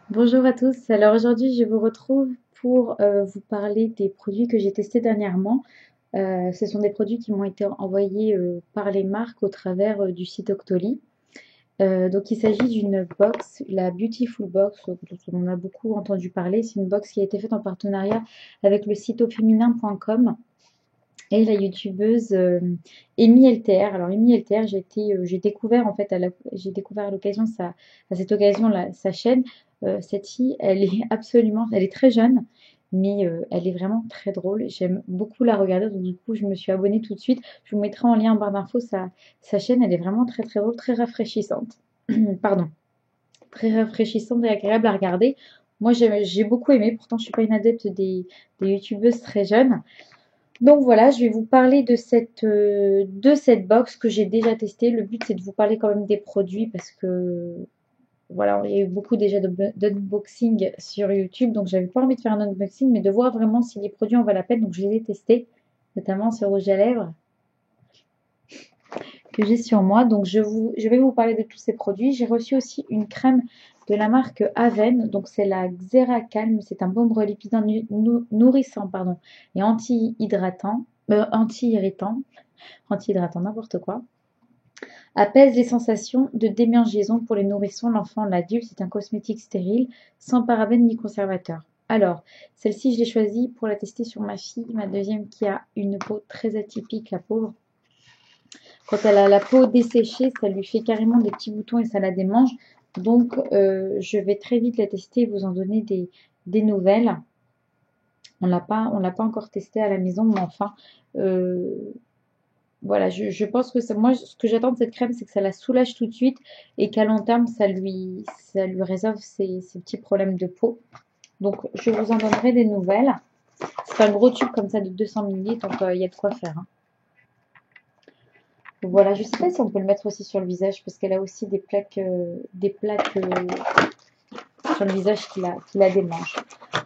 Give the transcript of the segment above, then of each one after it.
Bonjour à tous. Alors aujourd'hui, je vous retrouve pour vous parler des produits que j'ai testés dernièrement. Ce sont des produits qui m'ont été envoyés par les marques au travers du site Octoly. Donc il s'agit d'une box, la Beautiful Box, dont on en a beaucoup entendu parler. C'est une box qui a été faite en partenariat avec le site auféminin.com et la youtubeuse Amy LTR. Alors Amy LTR, j'ai découvert en fait, j'ai découvert à l'occasion à cette occasion sa chaîne. Cette fille, elle est très jeune, mais elle est vraiment très drôle. J'aime beaucoup la regarder, donc du coup je me suis abonnée tout de suite. Je vous mettrai en lien en barre d'infos sa chaîne. Elle est vraiment très très drôle, très rafraîchissante. Pardon, très rafraîchissante et agréable à regarder. Moi j'ai beaucoup aimé. Pourtant je suis pas une adepte des youtubeuses très jeunes. Donc voilà, je vais vous parler de cette box que j'ai déjà testée. Le but, c'est de vous parler quand même des produits parce que voilà, il y a eu beaucoup déjà d'unboxing sur YouTube, donc j'avais pas envie de faire un unboxing, mais de voir vraiment si les produits en valent la peine. Donc je les ai testés, notamment ce rouge à lèvres que j'ai sur moi. Donc je vais vous parler de tous ces produits. J'ai reçu aussi une crème de la marque Aven, donc c'est la Xera Calm. C'est un baume relipidant nourrissant, pardon, et anti-irritant, anti-hydratant, n'importe quoi. Apaise les sensations de démangeaison pour les nourrissons, l'enfant, l'adulte. C'est un cosmétique stérile, sans parabènes ni conservateur. Alors, celle-ci, je l'ai choisie pour la tester sur ma fille, ma deuxième, qui a une peau très atypique, la pauvre. Quand elle a la peau desséchée, ça lui fait carrément des petits boutons et ça la démange. Donc, je vais très vite la tester et vous en donner des nouvelles. On l'a pas encore testé à la maison, mais enfin, euh, voilà, je pense que moi, ce que j'attends de cette crème, c'est que ça la soulage tout de suite et qu'à long terme, ça lui résolve ses petits problèmes de peau. Donc, je vous en donnerai des nouvelles. C'est un gros tube comme ça de 200 millilitres, donc il y a de quoi faire, hein. Voilà, je sais pas si on peut le mettre aussi sur le visage parce qu'elle a aussi des plaques sur le visage qui la démangent.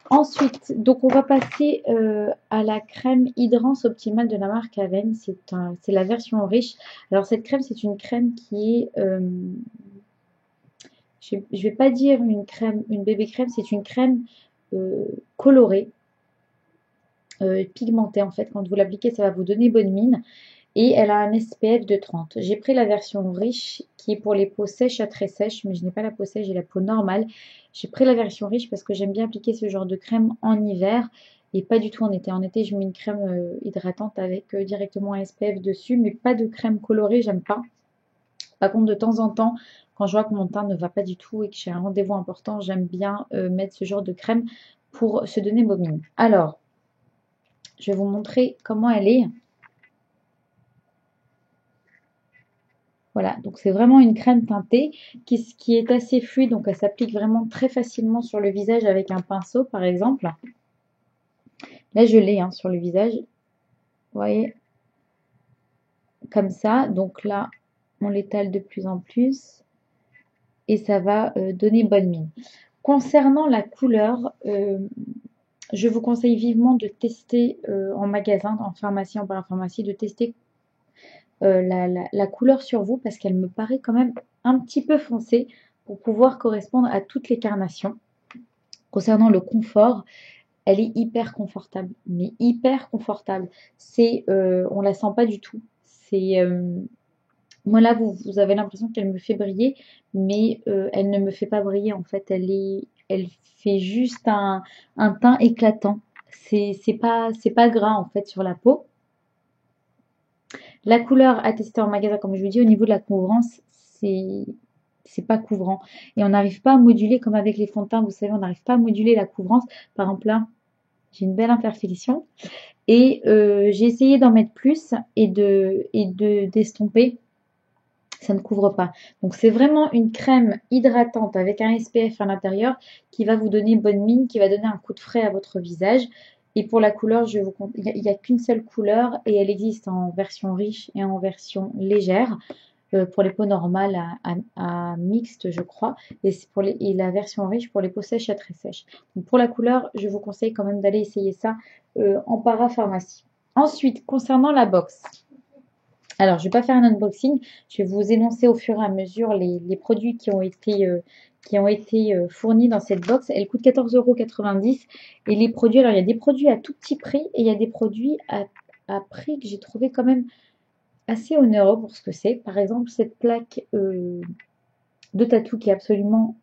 Ensuite, donc on va passer à la crème Hydrance Optimale de la marque Aven. C'est la version riche. Alors cette crème, c'est une crème qui est, je vais pas dire une crème, une bébé crème, c'est une crème colorée, pigmentée en fait. Quand vous l'appliquez, ça va vous donner bonne mine. Et elle a un SPF de 30. J'ai pris la version riche qui est pour les peaux sèches à très sèches, mais je n'ai pas la peau sèche, j'ai la peau normale. J'ai pris la version riche parce que j'aime bien appliquer ce genre de crème en hiver et pas du tout en été. En été, je mets une crème hydratante avec directement un SPF dessus, mais pas de crème colorée, j'aime pas. Par contre, de temps en temps, quand je vois que mon teint ne va pas du tout et que j'ai un rendez-vous important, j'aime bien mettre ce genre de crème pour se donner beau mine. Alors, je vais vous montrer comment elle est. Voilà, donc c'est vraiment une crème teintée qui est assez fluide, donc elle s'applique vraiment très facilement sur le visage avec un pinceau par exemple. Là je l'ai sur le visage, vous voyez, comme ça. Donc là on l'étale de plus en plus et ça va donner bonne mine. Concernant la couleur, je vous conseille vivement de tester en magasin, en pharmacie, en parapharmacie, de tester la couleur sur vous parce qu'elle me paraît quand même un petit peu foncée pour pouvoir correspondre à toutes les carnations. Concernant le confort, elle est hyper confortable, mais hyper confortable. On la sent pas du tout. Moi là, vous avez l'impression qu'elle me fait briller, mais elle ne me fait pas briller en fait. Elle fait juste un teint éclatant. C'est pas gras en fait sur la peau. La couleur à tester en magasin, comme je vous dis, au niveau de la couvrance, c'est pas couvrant. Et on n'arrive pas à moduler comme avec les fonds de teint, vous savez, on n'arrive pas à moduler la couvrance. Par exemple là, j'ai une belle imperfection. Et j'ai essayé d'en mettre plus d'estomper. Ça ne couvre pas. Donc c'est vraiment une crème hydratante avec un SPF à l'intérieur qui va vous donner bonne mine, qui va donner un coup de frais à votre visage. Et pour la couleur, il n'y a qu'une seule couleur et elle existe en version riche et en version légère. Pour les peaux normales à mixte, je crois. Et la version riche pour les peaux sèches à très sèches. Donc pour la couleur, je vous conseille quand même d'aller essayer ça en parapharmacie. Ensuite, concernant la box. Alors, je vais pas faire un unboxing, je vais vous énoncer au fur et à mesure les produits qui ont été fournis dans cette box. Elle coûte 14,90 € et les produits, alors il y a des produits à tout petit prix et il y a des produits à prix que j'ai trouvé quand même assez onéreux pour ce que c'est. Par exemple, cette plaque de tatou qui est absolument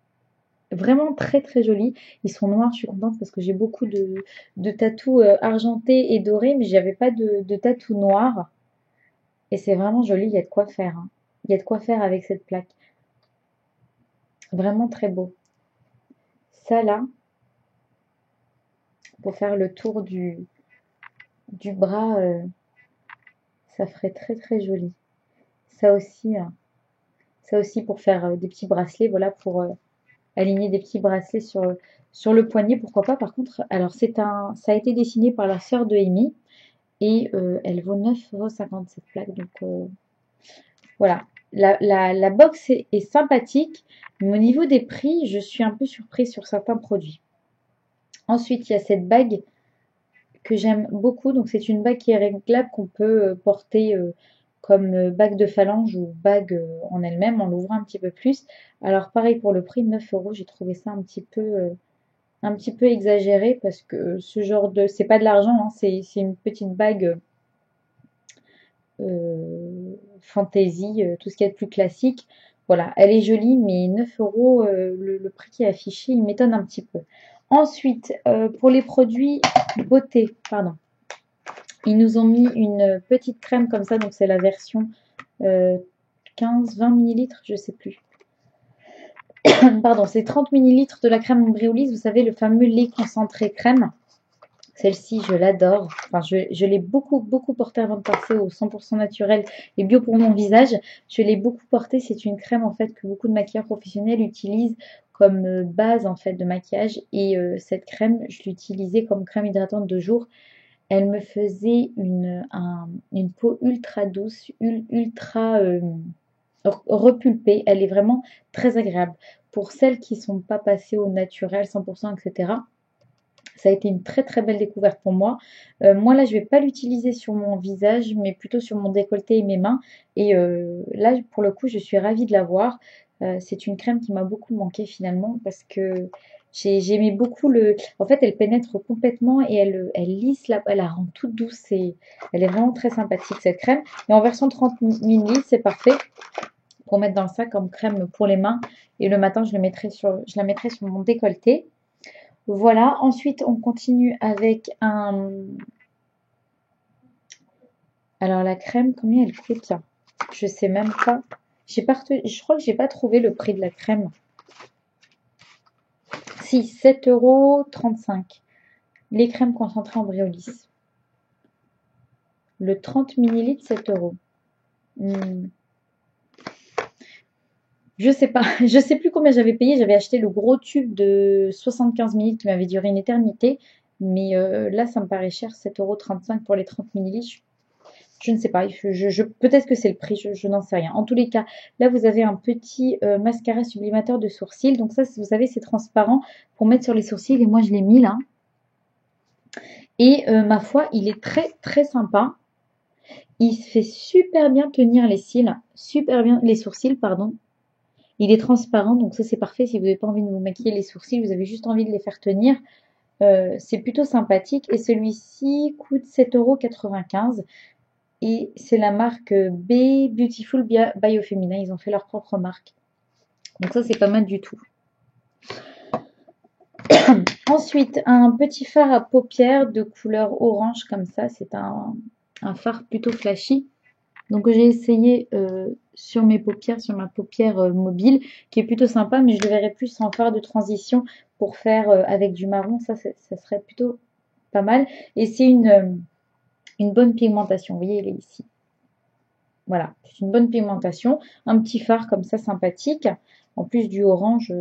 vraiment très très jolie. Ils sont noirs, je suis contente parce que j'ai beaucoup de tatous argentés et dorés, mais j'avais pas de tatou noir. Et c'est vraiment joli, il y a de quoi faire, hein. Il y a de quoi faire avec cette plaque. Vraiment très beau. Ça là, pour faire le tour du bras, ça ferait très très joli. Ça aussi, hein, ça aussi pour faire des petits bracelets, voilà, pour aligner des petits bracelets sur le poignet, pourquoi pas. Par contre, alors ça a été dessiné par la sœur de Amy et elle vaut 9,50 € cette plaque. Donc voilà, la box est sympathique, mais au niveau des prix, je suis un peu surprise sur certains produits. Ensuite, il y a cette bague que j'aime beaucoup. Donc, c'est une bague qui est réglable qu'on peut porter comme bague de phalange ou bague en elle-même en l'ouvrant un petit peu plus. Alors, pareil pour le prix, 9 €, j'ai trouvé ça un petit peu exagéré parce que ce genre de... C'est pas de l'argent, hein, c'est une petite bague fantaisie, tout ce qu'il y a de plus classique. Voilà, elle est jolie, mais 9 € le prix qui est affiché, il m'étonne un petit peu. Ensuite, pour les produits beauté, pardon, ils nous ont mis une petite crème comme ça, donc c'est la version 15-20 millilitres, je sais plus. Pardon, c'est 30 millilitres de la crème Embryolisse, vous savez, le fameux lait concentré crème. Celle-ci, je l'adore. Enfin, je l'ai beaucoup, beaucoup portée avant de passer au 100% naturel et bio pour mon visage. Je l'ai beaucoup portée. C'est une crème, en fait, que beaucoup de maquilleurs professionnels utilisent comme base, en fait, de maquillage. Et cette crème, je l'utilisais comme crème hydratante de jour. Elle me faisait une peau ultra douce, ultra repulpée. Elle est vraiment très agréable. Pour celles qui ne sont pas passées au naturel 100%, etc., ça a été une très très belle découverte pour moi. Moi là, je vais pas l'utiliser sur mon visage, mais plutôt sur mon décolleté et mes mains. Et là, pour le coup, je suis ravie de l'avoir. C'est une crème qui m'a beaucoup manqué finalement parce que j'aimais beaucoup le. En fait, elle pénètre complètement et elle lisse elle la rend toute douce et elle est vraiment très sympathique cette crème. Et en version 30 ml, c'est parfait pour mettre dans le sac comme crème pour les mains. Et le matin, je la mettrai sur mon décolleté. Voilà, ensuite on continue avec un... Alors la crème, combien elle coûte? Je sais même pas. Je crois que j'ai pas trouvé le prix de la crème. Si, 7,35 €. Les crèmes concentrées en Embryolisse. Le 30 millilitres, 7 €. Je sais pas, je sais plus combien j'avais payé. J'avais acheté le gros tube de 75 millilitres qui m'avait duré une éternité. Mais là, ça me paraît cher, 7,35 € pour les 30 millilitres. Je ne sais pas, peut-être que c'est le prix, je n'en sais rien. En tous les cas, là vous avez un petit mascara sublimateur de sourcils. Donc ça, vous savez, c'est transparent pour mettre sur les sourcils. Et moi, je l'ai mis là. Et ma foi, il est très très sympa. Il se fait super bien tenir les cils, super bien les sourcils, pardon. Il est transparent, donc ça c'est parfait. Si vous n'avez pas envie de vous maquiller les sourcils, vous avez juste envie de les faire tenir. C'est plutôt sympathique. Et celui-ci coûte 7,95 €. Et c'est la marque B Beautiful Bio Femina. Ils ont fait leur propre marque. Donc ça, c'est pas mal du tout. Ensuite, un petit phare à paupières de couleur orange comme ça. C'est un phare plutôt flashy. Donc j'ai essayé sur mes paupières, sur ma paupière mobile, qui est plutôt sympa, mais je le verrais plus en phare de transition pour faire avec du marron. Ça serait plutôt pas mal. Et c'est une bonne pigmentation. Vous voyez, elle est ici. Voilà, c'est une bonne pigmentation. Un petit phare comme ça sympathique. En plus du orange,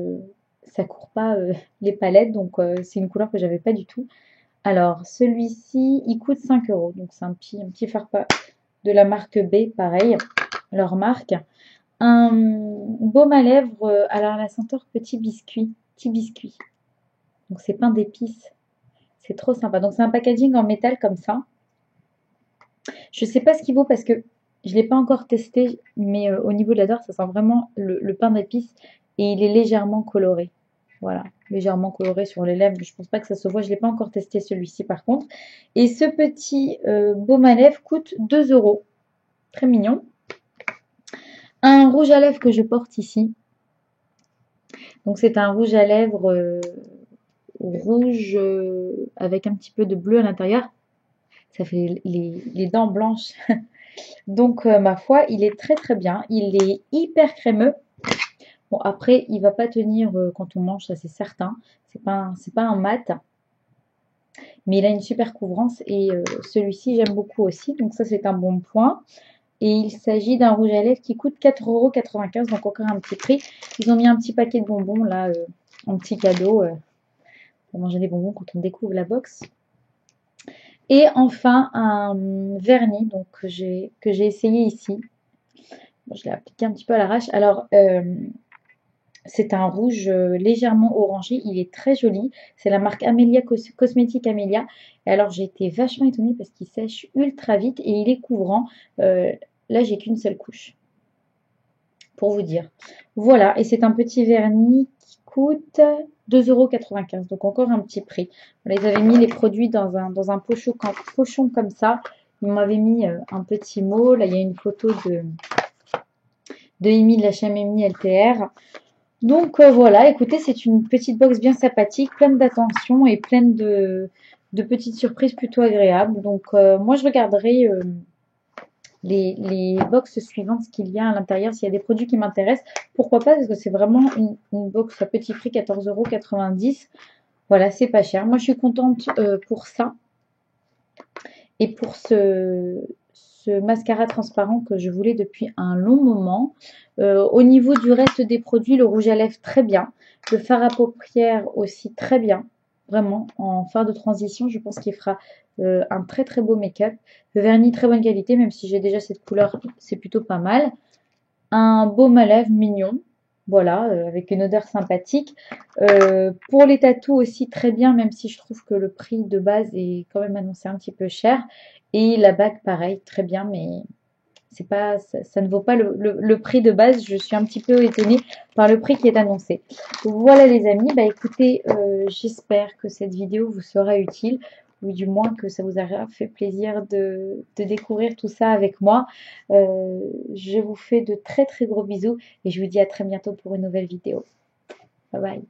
ça court pas les palettes, donc c'est une couleur que j'avais pas du tout. Alors celui-ci, il coûte 5 €. Donc c'est un petit phare de la marque B, pareil, leur marque. Un baume à lèvres, alors la senteur petit biscuit. Donc c'est pain d'épices. C'est trop sympa. Donc c'est un packaging en métal comme ça. Je sais pas ce qu'il vaut parce que Je ne l'ai pas encore testé, mais au niveau de l'odeur, ça sent vraiment le pain d'épices et il est légèrement coloré. Voilà, légèrement coloré sur les lèvres. Je pense pas que ça se voit. Je ne l'ai pas encore testé celui-ci par contre. Et ce petit baume à lèvres coûte 2 euros. Très mignon. Un rouge à lèvres que je porte ici. Donc c'est un rouge à lèvres rouge avec un petit peu de bleu à l'intérieur. Ça fait les dents blanches. Donc ma foi, il est très très bien. Il est hyper crémeux. Bon après, il va pas tenir quand on mange, ça c'est certain. C'est pas un mat, mais il a une super couvrance et celui-ci j'aime beaucoup aussi. Donc ça c'est un bon point. Et il s'agit d'un rouge à lèvres qui coûte 4,95 €, donc encore un petit prix. Ils ont mis un petit paquet de bonbons là, en petit cadeau, pour manger des bonbons quand on découvre la box. Et enfin un vernis donc que j'ai essayé ici. Bon, je l'ai appliqué un petit peu à l'arrache. Alors c'est un rouge légèrement orangé, il est très joli. C'est la marque Amelia Cosmétique Amelia. Et alors j'ai été vachement étonnée parce qu'il sèche ultra vite et il est couvrant. Là j'ai qu'une seule couche, pour vous dire. Voilà, et c'est un petit vernis qui coûte 2,95 €, donc encore un petit prix. Voilà, ils avaient mis les produits dans un pochon comme ça. Ils m'avaient mis un petit mot. Là il y a une photo de Amy de la chaîne Amy LTR. Donc voilà, écoutez, c'est une petite box bien sympathique, pleine d'attention et pleine de petites surprises plutôt agréables. Donc moi je regarderai les box suivantes, ce qu'il y a à l'intérieur, s'il y a des produits qui m'intéressent. Pourquoi pas, parce que c'est vraiment une box à petit prix, 14,90 €. Voilà, c'est pas cher. Moi je suis contente pour ça. Et pour ce mascara transparent que je voulais depuis un long moment. Au niveau du reste des produits, le rouge à lèvres très bien. Le fard à paupières aussi très bien. Vraiment, en fard de transition, je pense qu'il fera un très très beau make-up. Le vernis très bonne qualité, même si j'ai déjà cette couleur, c'est plutôt pas mal. Un baume à lèvres mignon. Voilà, avec une odeur sympathique. Pour les tatous aussi très bien, même si je trouve que le prix de base est quand même annoncé un petit peu cher. Et la bague pareil, très bien, mais c'est pas, ça ne vaut pas le prix de base. Je suis un petit peu étonnée par le prix qui est annoncé. Voilà les amis, bah écoutez, j'espère que cette vidéo vous sera utile, ou du moins que ça vous aura fait plaisir de découvrir tout ça avec moi. Je vous fais de très très gros bisous et je vous dis à très bientôt pour une nouvelle vidéo. Bye bye.